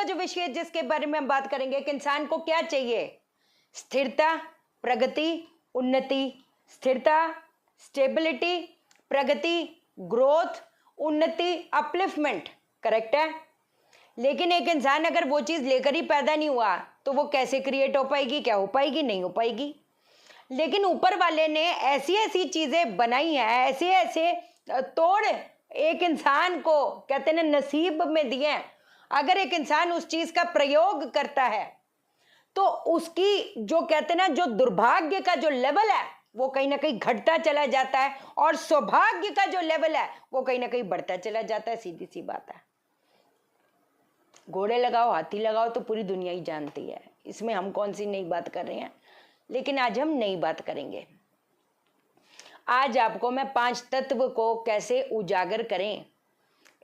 का जो विषय है जिसके बारे में हम बात करेंगे कि इंसान को क्या चाहिए, स्थिरता, प्रगति, उन्नति। स्थिरता, स्टेबिलिटी, प्रगति, ग्रोथ, उन्नति, अपलिफ्टमेंट। करेक्ट है। लेकिन एक इंसान अगर वो चीज लेकर ही पैदा नहीं हुआ तो वो कैसे क्रिएट हो पाएगी, क्या हो पाएगी, नहीं हो पाएगी। लेकिन ऊपर वाले ने ऐसी ऐसी चीजें बनाई हैं, ऐसे ऐसे तोड़ एक इंसान को कहते हैं नसीब में दिए हैं। अगर एक इंसान उस चीज का प्रयोग करता है तो उसकी जो कहते हैं ना जो दुर्भाग्य का जो लेवल है वो कहीं ना कहीं घटता चला जाता है और सौभाग्य का जो लेवल है वो कहीं ना कहीं बढ़ता चला जाता है। सीधी सी बात है। घोड़े लगाओ, हाथी लगाओ तो पूरी दुनिया ही जानती है। इसमें हम कौन सी नई बात कर रहे हैं। लेकिन आज हम नई बात करेंगे। आज आपको मैं 5 तत्व को कैसे उजागर करें,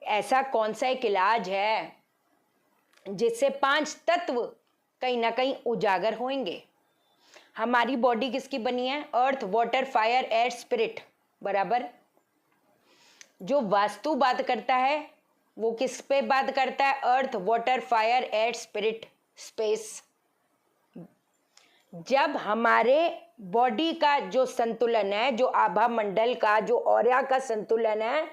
ऐसा कौन सा एक इलाज है जिससे 5 तत्व कहीं ना कहीं उजागर होंगे। हमारी बॉडी किसकी बनी है, earth, water, fire, air, spirit. बराबर। जो वास्तु बात करता है वो किस पे बात करता है, earth, water, fire, air, spirit, space. जब हमारे बॉडी का जो संतुलन है, जो आभा मंडल का जो ऑरा का संतुलन है,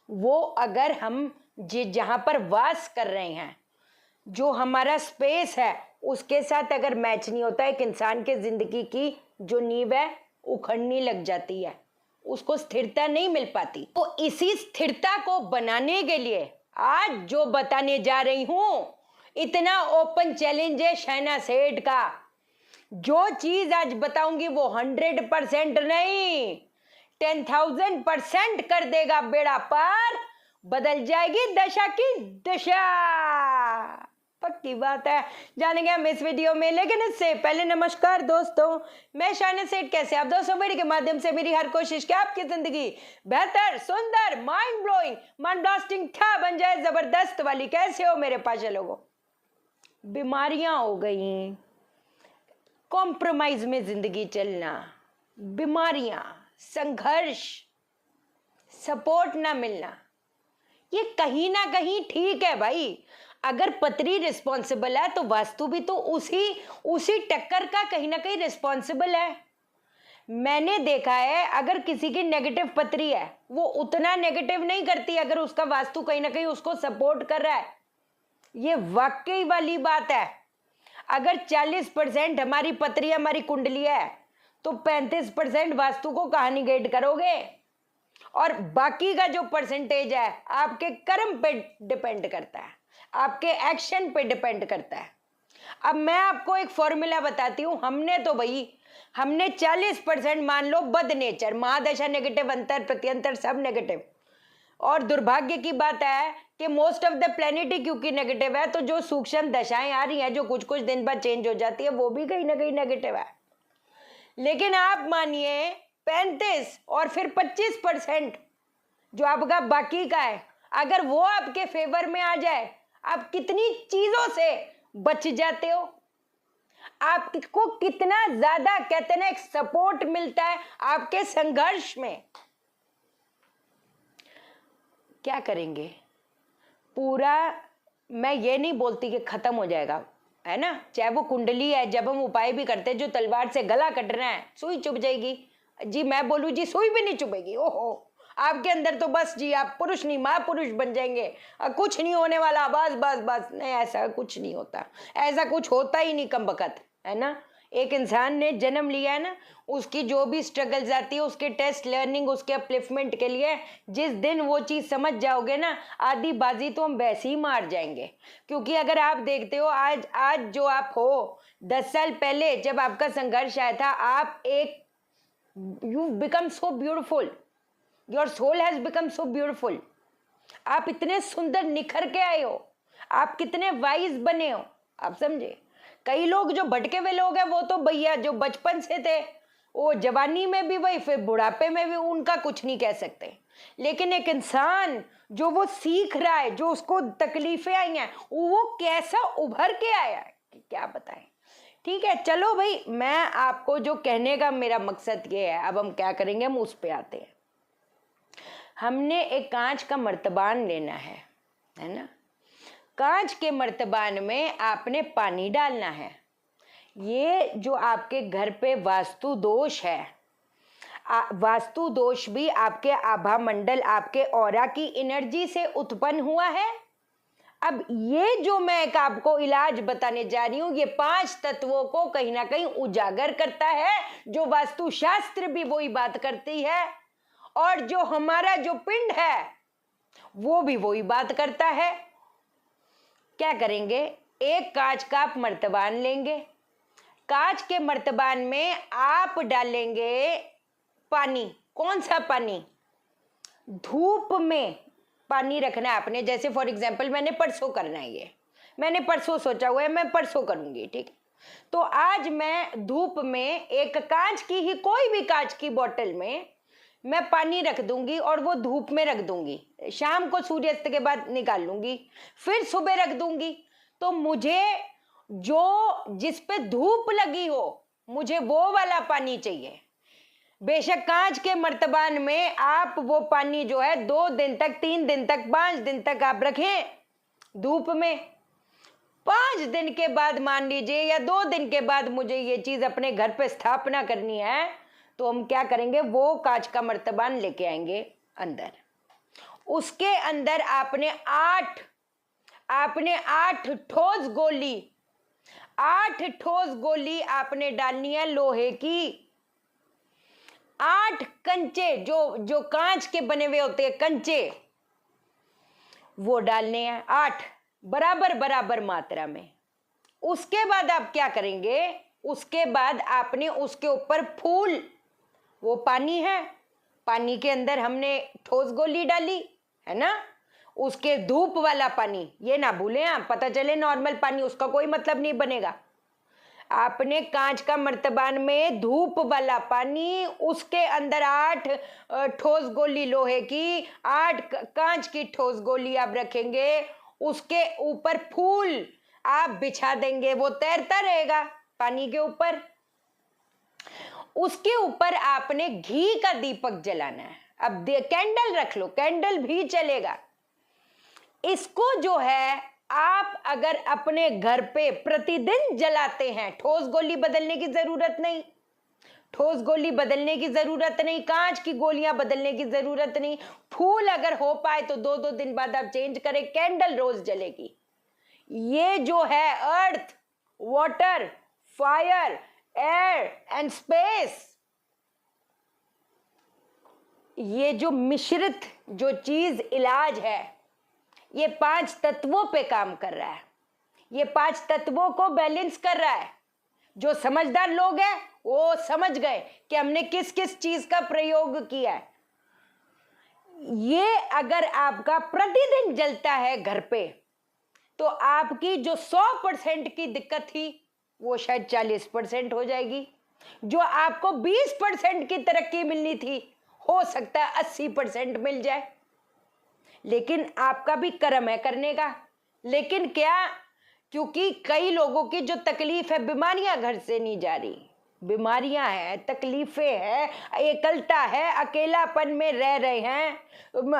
वो अगर हम जहां पर वास कर रहे हैं, जो हमारा स्पेस है उसके साथ अगर मैच नहीं होता, एक इंसान के जिंदगी की जो नींव है उखड़ने लग जाती है, उसको स्थिरता नहीं मिल पाती। तो इसी स्थिरता को बनाने के लिए आज जो बताने जा रही हूं, इतना ओपन चैलेंज है शहना सेठ का। जो चीज आज बताऊंगी वो 100% नहीं 10,000% कर देगा बेड़ा पार, बदल जाएगी दशा की दिशा। पक्की बात है, जानेंगे हम इस वीडियो में। लेकिन इससे पहले नमस्कार दोस्तों, मैं शहना सेठ। कैसे आप दोस्तों? वीडियो के माध्यम से मेरी हर कोशिश कि आपकी जिंदगी बेहतर, सुंदर, माइंड ब्लोइंग, माइंड ब्लास्टिंग था बन जाए, जबरदस्त वाली। कैसे हो मेरे पास लोगों? बीमारियां हो गई, कॉम्प्रोमाइज में जिंदगी चलना, बीमारियां, संघर्ष, सपोर्ट ना मिलना, ये कहीं ना कहीं ठीक है भाई। अगर पत्री रिस्पॉन्सिबल है तो वास्तु भी तो उसी टक्कर का कहीं ना कहीं रिस्पॉन्सिबल है। मैंने देखा है अगर किसी की नेगेटिव पत्री है वो उतना नेगेटिव नहीं करती अगर उसका वास्तु कहीं ना कहीं उसको सपोर्ट कर रहा है। ये वाकई वाली बात है। अगर 40% हमारी पत्री, हमारी कुंडली है तो 35% वास्तु को कहाँ निगेट करोगे, और बाकी का जो परसेंटेज है आपके कर्म पे डिपेंड करता है, आपके एक्शन पे डिपेंड करता है। अब मैं आपको एक फॉर्मूला बताती हूँ। हमने 40% मान लो बद नेचर, महादशा नेगेटिव, अंतर प्रत्यंतर सब नेगेटिव, और दुर्भाग्य की बात है कि मोस्ट ऑफ द प्लेनेट ही क्योंकि नेगेटिव है, तो जो सूक्ष्म दशाएं आ रही हैं जो कुछ कुछ दिन बाद चेंज हो जाती है वो भी कहीं ना कहीं नेगेटिव है। लेकिन आप मानिए 35 और फिर 25% जो आपका बाकी का है, अगर वो आपके फेवर में आ जाए, आप कितनी चीजों से बच जाते हो। आपको कितना ज्यादा कहते हैं ना एक सपोर्ट मिलता है आपके संघर्ष में। क्या करेंगे पूरा, मैं ये नहीं बोलती कि खत्म हो जाएगा, है ना। चाहे वो कुंडली है, जब हम उपाय भी करते हैं, जो तलवार से गला कटना है सुई चुभ जाएगी जी, मैं बोलूं जी सुई भी नहीं चुभेगी। ओहो, आपके अंदर तो बस जी आप पुरुष नहीं महापुरुष बन जाएंगे, कुछ नहीं होने वाला, बस बस बस। नहीं, ऐसा कुछ नहीं होता, ऐसा कुछ होता ही नहीं कमबख्त, है ना। एक इंसान ने जन्म लिया है ना, उसकी जो भी स्ट्रगल्स आती है, उसके टेस्ट, लर्निंग, उसके अपलिफ्टमेंट के लिए, जिस दिन वो चीज समझ जाओगे ना, आधी बाजी तो हम वैसे ही मार जाएंगे। क्योंकि अगर आप देखते हो आज जो आप हो, 10 साल पहले जब आपका संघर्ष आया था, आप एक you become so beautiful, your soul has become so beautiful. आप इतने सुंदर निखर के आए हो, आप कितने वाइज बने हो, आप समझे। कई लोग जो भटके हुए लोग हैं वो तो भैया जो बचपन से थे वो जवानी में भी वही, फिर बुढ़ापे में भी, उनका कुछ नहीं कह सकते। लेकिन एक इंसान जो वो सीख रहा है, जो उसको तकलीफें आई हैं, वो कैसा उभर के आया है कि क्या बताएं। ठीक है, चलो भाई, मैं आपको जो कहने का मेरा मकसद ये है, अब हम क्या करेंगे, हम उस पे आते हैं। हमने एक कांच का मर्तबान लेना है ना। कांच के मर्तबान में आपने पानी डालना है। ये जो आपके घर पे वास्तु दोष है, वास्तु दोष भी आपके आभा मंडल, आपके ऑरा की एनर्जी से उत्पन्न हुआ है। अब ये जो मैं आपको इलाज बताने जा रही हूं, ये 5 तत्वों को कहीं ना कहीं उजागर करता है, जो वास्तु शास्त्र भी वही बात करती है, और जो हमारा जो पिंड है वो भी वही बात करता है। क्या करेंगे, एक कांच का आप मर्तबान लेंगे, कांच के मर्तबान में आप डालेंगे पानी। कौन सा पानी? धूप में पानी रखना है आपने। जैसे फॉर एग्जाम्पल मैंने परसों करना है, ये मैंने परसों सोचा हुआ है, मैं परसों करूंगी, ठीक है। तो आज मैं धूप में एक कांच की ही, कोई भी कांच की बोतल में मैं पानी रख दूंगी और वो धूप में रख दूंगी। शाम को सूर्यास्त के बाद निकाल लूंगी, फिर सुबह रख दूंगी। तो मुझे जो जिस पे धूप लगी हो, मुझे वो वाला पानी चाहिए। बेशक कांच के मर्तबान में आप वो पानी जो है 2 दिन तक, 3 दिन तक, 5 दिन तक आप रखें धूप में। 5 दिन के बाद मान लीजिए, या 2 दिन के बाद मुझे ये चीज अपने घर पे स्थापना करनी है, तो हम क्या करेंगे, वो कांच का मर्तबान लेके आएंगे अंदर। उसके अंदर आपने 8 ठोस गोली, 8 ठोस गोली आपने डालनी है लोहे की। 8 कंचे, जो कांच के बने हुए होते हैं कंचे, वो डालने हैं 8 बराबर बराबर मात्रा में। उसके बाद आप क्या करेंगे, उसके बाद आपने उसके ऊपर फूल, वो पानी है, पानी के अंदर हमने ठोस गोली डाली है ना, उसके धूप वाला पानी, ये ना भूलें आप, पता चले नॉर्मल पानी, उसका कोई मतलब नहीं बनेगा। आपने कांच का मर्तबान में धूप वाला पानी, उसके अंदर 8 ठोस गोली लोहे की, 8 कांच की ठोस गोली आप रखेंगे, उसके ऊपर फूल आप बिछा देंगे, वो तैरता रहेगा पानी के ऊपर। उसके ऊपर आपने घी का दीपक जलाना है। अब कैंडल रख लो, कैंडल भी चलेगा। इसको जो है आप अगर अपने घर पे प्रतिदिन जलाते हैं, ठोस गोली बदलने की जरूरत नहीं, ठोस गोली बदलने की जरूरत नहीं, कांच की गोलियां बदलने की जरूरत नहीं। फूल अगर हो पाए तो 2-2 दिन बाद आप चेंज करें, कैंडल रोज जलेगी। ये जो है earth, water, fire, air and space, ये जो मिश्रित जो चीज इलाज है, ये 5 तत्वों पे काम कर रहा है। ये 5 तत्वों को बैलेंस कर रहा है। जो समझदार लोग हैं वो समझ गए कि हमने किस किस चीज का प्रयोग किया है। ये अगर आपका प्रतिदिन जलता है घर पे, तो आपकी जो 100% की दिक्कत थी वो शायद 40% हो जाएगी। जो आपको 20% की तरक्की मिलनी थी, हो सकता है 80% मिल जाए। लेकिन आपका भी कर्म है करने का। लेकिन क्या, क्योंकि कई लोगों की जो तकलीफ है, बीमारियां घर से नहीं जा रही, बीमारियां हैं, तकलीफें हैं, एकलता है, अकेलापन में रह रहे हैं,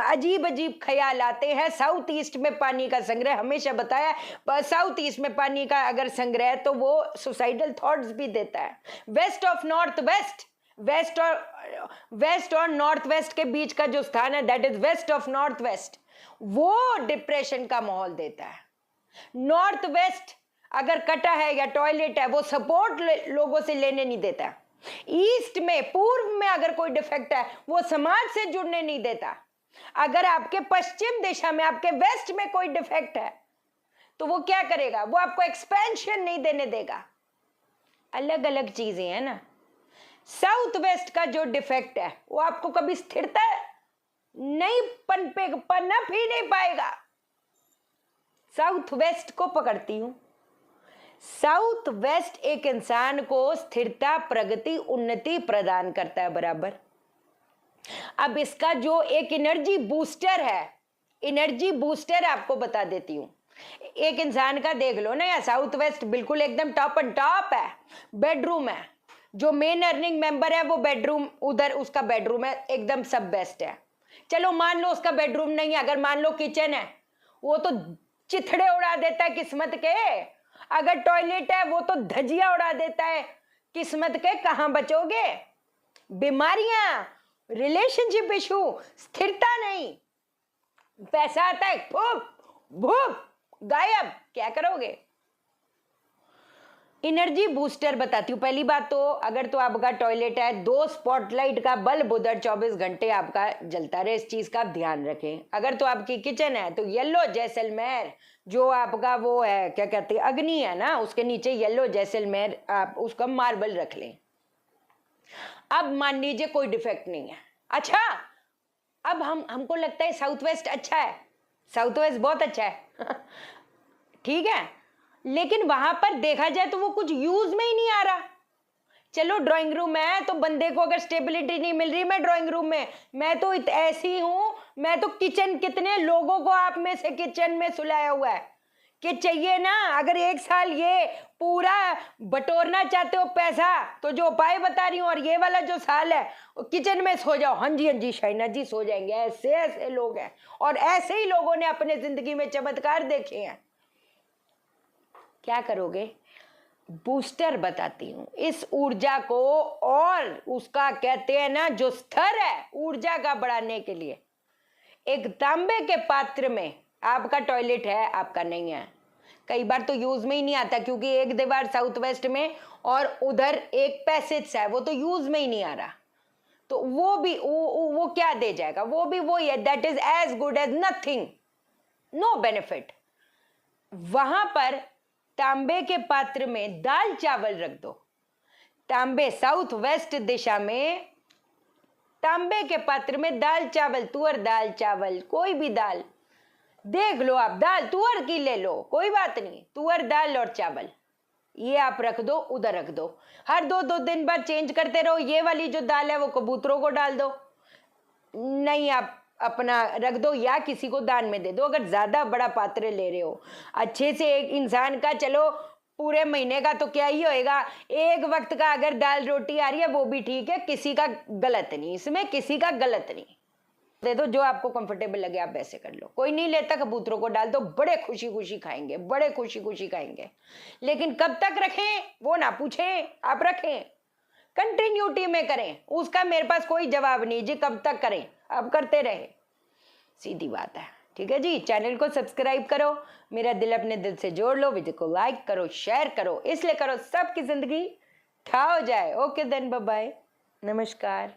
अजीब अजीब ख्याल आते हैं। साउथ ईस्ट में पानी का संग्रह, हमेशा बताया, साउथ ईस्ट में पानी का अगर संग्रह, तो वो सुसाइडल थॉट्स भी देता है। West of north west, west और नॉर्थ वेस्ट के बीच का जो स्थान है, that is west of north west, वो डिप्रेशन का माहौल देता है। नॉर्थ वेस्ट अगर कटा है या टॉयलेट है, वो सपोर्ट लोगों से लेने नहीं देता। ईस्ट में, पूर्व में अगर कोई डिफेक्ट है, वो समाज से जुड़ने नहीं देता। अगर आपके पश्चिम दिशा में, आपके वेस्ट में कोई डिफेक्ट है, तो वो क्या करेगा, वो आपको एक्सपेंशन नहीं देने देगा। अलग अलग चीजें हैं ना। साउथ वेस्ट का जो डिफेक्ट है, वो आपको कभी स्थिरता नहीं पनप ही नहीं पाएगा। साउथ वेस्ट को पकड़ती हूं। साउथ वेस्ट एक इंसान को स्थिरता, प्रगति, उन्नति प्रदान करता है बराबर। अब इसका जो एक एनर्जी बूस्टर है, एनर्जी बूस्टर आपको बता देती हूं। एक इंसान का देख लो ना, या साउथ वेस्ट बिल्कुल एकदम टॉप एंड टॉप है, बेडरूम है, जो मेन अर्निंग मेंबर है वो बेडरूम, उधर उसका बेडरूम है, एकदम सब बेस्ट है। चलो मान लो उसका बेडरूम नहीं है, अगर मान लो किचन है, वो तो चिथड़े उड़ा देता है किस्मत के। अगर टॉयलेट है वो तो धजिया उड़ा देता है किस्मत के। कहां बचोगे? बीमारियां, रिलेशनशिप इशू, स्थिरता नहीं, पैसा आता है फूप भूप गायब, क्या करोगे? एनर्जी बूस्टर बताती हूँ। पहली बात तो अगर तो आपका टॉयलेट है, 2 स्पॉटलाइट का बल्ब उधर 24 घंटे आपका जलता रहे, इस चीज का आप ध्यान रखें। अगर तो आपकी किचन है तो येलो जैसलमेर, जो आपका वो है क्या कहते हैं अग्नि है ना, उसके नीचे येलो जैसलमेर आप उसका मार्बल रख लें। अब मान लीजिए कोई डिफेक्ट नहीं है। अच्छा, अब हमको लगता है साउथ वेस्ट अच्छा है, साउथ वेस्ट बहुत अच्छा है ठीक है, लेकिन वहां पर देखा जाए तो वो कुछ यूज में ही नहीं आ रहा। चलो ड्राइंग रूम है तो बंदे को अगर स्टेबिलिटी नहीं मिल रही, मैं ड्राइंग रूम में, मैं तो ऐसी हूं, मैं तो किचन, कितने लोगों को आप में से किचन में सुलाया हुआ है कि चाहिए ना, अगर 1 साल ये पूरा बटोरना चाहते हो पैसा तो जो उपाय बता रही हूँ, और ये वाला जो साल है किचन में सो जाओ। हाँ जी शाइना जी सो जाएंगे। ऐसे ऐसे लोग हैं और ऐसे ही लोगों ने अपने जिंदगी में चमत्कार देखे हैं। क्या करोगे? बूस्टर बताती हूं इस ऊर्जा को, और उसका कहते हैं ना जो स्तर है ऊर्जा का बढ़ाने के लिए। एक तांबे के पात्र में आपका टॉयलेट है, आपका नहीं है, कई बार तो यूज में ही नहीं आता क्योंकि एक दीवार साउथ वेस्ट में और उधर एक पैसेज है, वो तो यूज में ही नहीं आ रहा, तो वो भी वो क्या दे जाएगा? वो भी वही है, that is as good as nothing, no benefit. वहां पर तांबे के पात्र में दाल चावल रख दो। तांबे साउथ वेस्ट दिशा में तांबे के पात्र में दाल चावल, तुअर दाल चावल, कोई भी दाल देख लो आप, दाल तुअर की ले लो, कोई बात नहीं, तुअर दाल और चावल ये आप रख दो, उधर रख दो। हर 2-2 दिन बाद चेंज करते रहो। ये वाली जो दाल है वो कबूतरों को डाल दो, नहीं आप अपना रख दो या किसी को दान में दे दो। अगर ज्यादा बड़ा पात्र ले रहे हो अच्छे से, एक इंसान का चलो पूरे महीने का तो क्या ही होएगा, एक वक्त का अगर दाल रोटी आ रही है वो भी ठीक है, किसी का गलत नहीं, इसमें किसी का गलत नहीं, दे दो, जो आपको कंफर्टेबल लगे आप वैसे कर लो। कोई नहीं लेता कबूतरों को डाल दो, बड़े खुशी खुशी खाएंगे, बड़े खुशी खुशी खाएंगे। लेकिन कब तक रखें वो ना पूछें, आप रखें, कंटिन्यूटी में करें, उसका मेरे पास कोई जवाब नहीं जी, कब तक करें, आप करते रहे, सीधी बात है। ठीक है जी, चैनल को सब्सक्राइब करो, मेरा दिल अपने दिल से जोड़ लो, वीडियो को लाइक करो, शेयर करो, इसलिए करो सबकी जिंदगी ठा हो जाए। ओके देन, बाय बाय, नमस्कार।